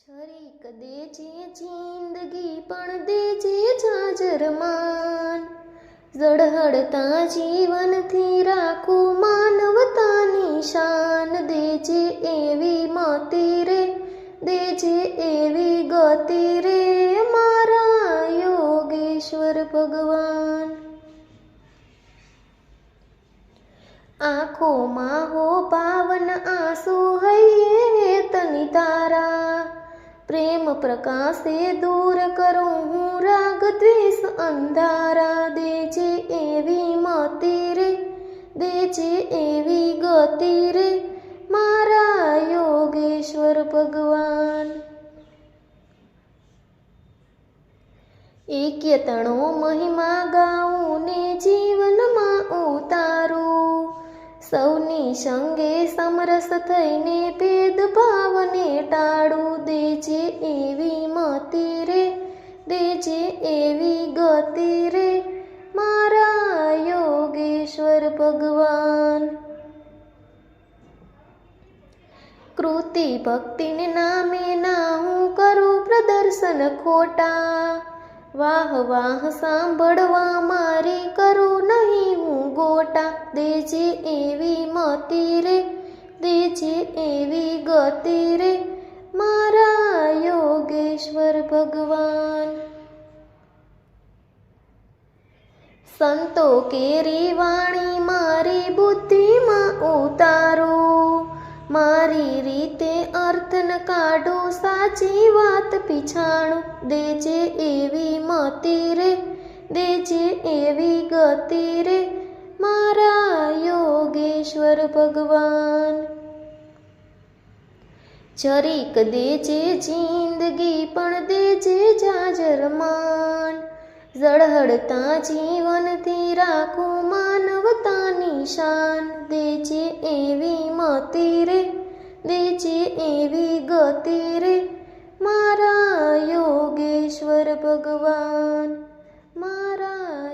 છરીક દેજે જિંદગી પણ દેજે જાજરમાન, ઝળહળતા જીવનથી રાખું માનવતાની શાન. દેજે એવી મતિ રે, દેજે એવી ગતિ રે, મારા યોગેશ્વર ભગવાન. આંખોમાં હો પાવન આંસુ હૈયે તની તારા, પ્રેમ પ્રકાશે દૂર કરું હું રાગ દ્વેષ અંધારા. દેજે એવી મતિ રે, દેજે એવી ગતિ રે, મારા યોગેશ્વર ભગવાન. એક્યતણો મહિમા ગાઉં ને જીવનમાં ઉતારું, સૌની સંગે સમરસ થઈને ભેદભાવને ટાળું. દેજે એવી મતિ રે, દેજે એવી ગતિ રે, મારા યોગેશ્વર ભગવાન. કૃતિ ભક્તિને નામે ના હું કરું પ્રદર્શન ખોટા, વાહ વાહ સાંભળવા મારી કરું નહીં હું ગોટા. દેજે એવી મતિ રે, દેજે એવી ગતિ રે, મારા યોગેશ્વર ભગવાન. સંતો કેરી વાણી મારી બુદ્ધિમાં ઉતારું, મારી રીતે અર્થ ન કાઢો સાચી વાત પીછાણું. દેજે એવી મતિ રે, દેજે એવી ગતિ રે, મારા યોગેશ્વર ભગવાન. જરીક દેજે જિંદગી પણ દેજે જાજરમાન, ઝળહળતા જીવનથી રાખું માનવતાની શાન. દેજે એવી મતિ રે, દેજે એવી ગતિ રે, મારા યોગેશ્વર ભગવાન. મારા